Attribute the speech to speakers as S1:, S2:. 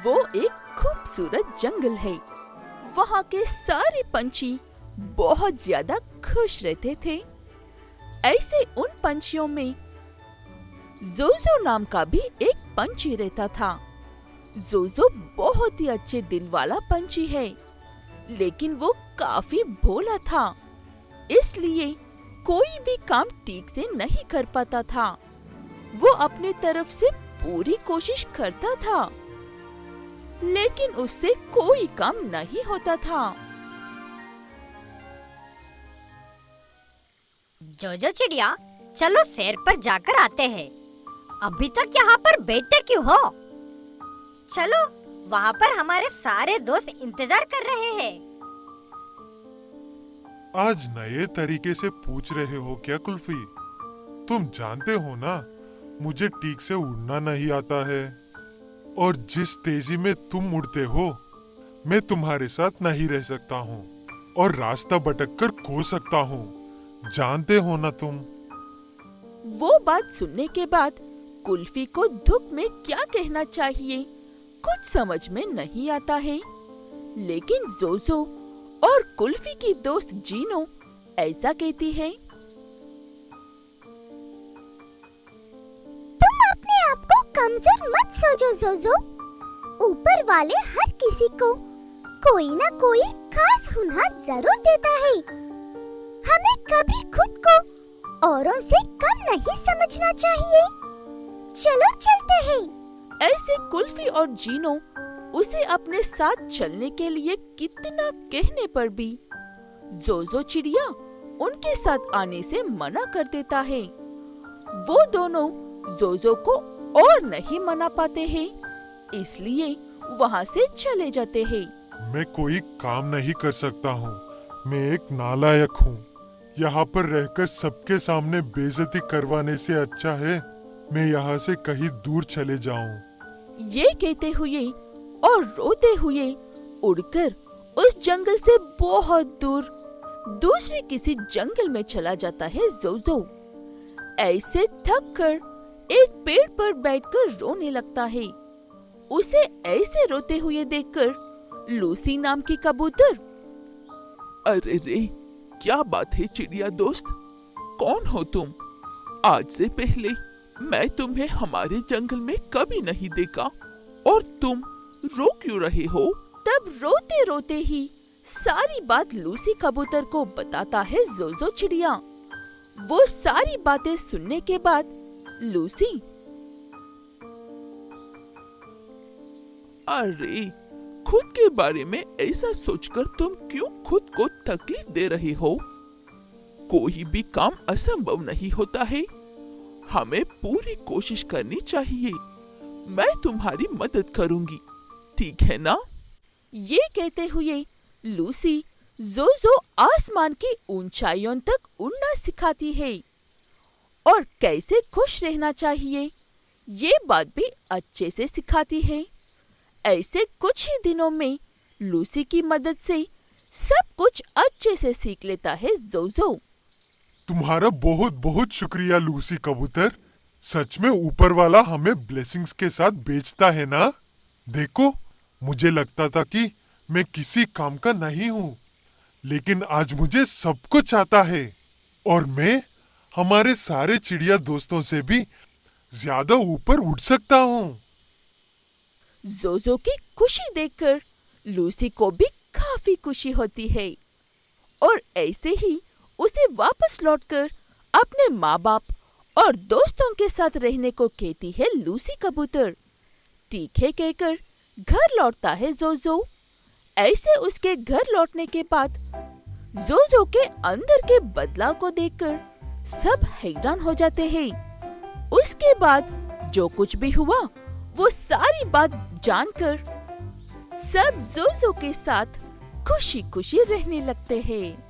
S1: वो एक खूबसूरत जंगल है। वहाँ के सारे पंछी बहुत ज्यादा खुश रहते थे। ऐसे उन पंछियों में जोजो नाम का भी एक पंछी रहता था। जोजो बहुत ही अच्छे दिल वाला पंछी है, लेकिन वो काफी भोला था, इसलिए कोई भी काम ठीक से नहीं कर पाता था। वो अपने तरफ से पूरी कोशिश करता था, लेकिन उससे कोई काम नहीं होता था।
S2: जोजो चिड़िया, चलो सैर पर जाकर आते हैं। अभी तक यहाँ पर बैठे क्यों हो? चलो, वहाँ पर हमारे सारे दोस्त इंतजार कर रहे हैं।
S3: आज नए तरीके से पूछ रहे हो क्या कुल्फी? तुम जानते हो ना, मुझे ठीक से उड़ना नहीं आता है, और जिस तेजी में तुम उड़ते हो, मैं तुम्हारे साथ नहीं रह सकता हूँ और रास्ता भटक कर खो सकता हूँ। जानते हो ना तुम?
S1: वो बात सुनने के बाद कुल्फी को दुख में क्या कहना चाहिए कुछ समझ में नहीं आता है, लेकिन जोजो और कुल्फी की दोस्त जीनो ऐसा कहती है।
S4: तुम अपने आप को कमजोर मत सोचो जोजो। ऊपर वाले हर किसी को कोई ना कोई खास हुनर जरूर देता है। हमें कभी खुद को औरों से कम नहीं समझना चाहिए। चलो चलते हैं।
S1: ऐसे कुल्फी और जीनो उसे अपने साथ चलने के लिए कितना कहने पर भी जोजो चिड़िया उनके साथ आने से मना कर देता है। वो दोनों जोजो को और नहीं मना पाते हैं, इसलिए वहाँ से चले जाते हैं।
S3: मैं कोई काम नहीं कर सकता हूँ। मैं एक नालायक हूँ। यहाँ पर रहकर सबके सामने बेइज्जती करवाने से अच्छा है मैं यहाँ से कहीं दूर चले जाऊँ।
S1: ये कहते हुए और रोते हुए उड़कर उस जंगल से बहुत दूर दूसरे किसी जंगल में चला जाता है जोजो। ऐसे थक कर एक पेड़ पर बैठकर रोने लगता है। उसे ऐसे रोते हुए देखकर लूसी नाम की कबूतर,
S5: अरे रे, क्या बात है चिड़िया दोस्त, कौन हो तुम? आज से पहले मैं तुम्हें हमारे जंगल में कभी नहीं देखा, और तुम रो क्यों रहे हो?
S1: तब रोते रोते ही सारी बात लूसी कबूतर को बताता है जोजो चिड़िया। वो सारी बातें सुनने के बाद लूसी,
S5: अरे, खुद के बारे में ऐसा सोचकर तुम क्यों खुद को तकलीफ दे रहे हो? कोई भी काम असंभव नहीं होता है। हमें पूरी कोशिश करनी चाहिए। मैं तुम्हारी मदद करूंगी, ठीक है ना?
S1: ये कहते हुए लूसी जोजो आसमान की ऊंचाइयों तक उड़ना सिखाती है और कैसे खुश रहना चाहिए ये बात भी अच्छे से सिखाती है। ऐसे कुछ ही दिनों में लूसी की मदद से सब कुछ अच्छे से सीख लेता है जोजो।
S3: तुम्हारा बहुत बहुत शुक्रिया लूसी कबूतर। सच में ऊपर वाला हमें ब्लेसिंग्स के साथ भेजता है ना। देखो, मुझे लगता था कि मैं किसी काम का नहीं हूँ, लेकिन आज मुझे सब कुछ आता है और मैं हमारे सारे चिड़िया दोस्तों से भी ज्यादा ऊपर उड़ सकता हूँ।
S1: जोजो की खुशी देखकर लूसी को भी काफी खुशी होती है और ऐसे ही उसे वापस लौटकर अपने माँ बाप और दोस्तों के साथ रहने को कहती है लूसी कबूतर। ठीक है कहकर घर लौटता है जोजो। ऐसे उसके घर लौटने के बाद जोजो के अंदर के बदलाव को देखकर सब हैरान हो जाते हैं। उसके बाद जो कुछ भी हुआ वो सारी बात जानकर सब जोजो के साथ खुशी खुशी रहने लगते हैं।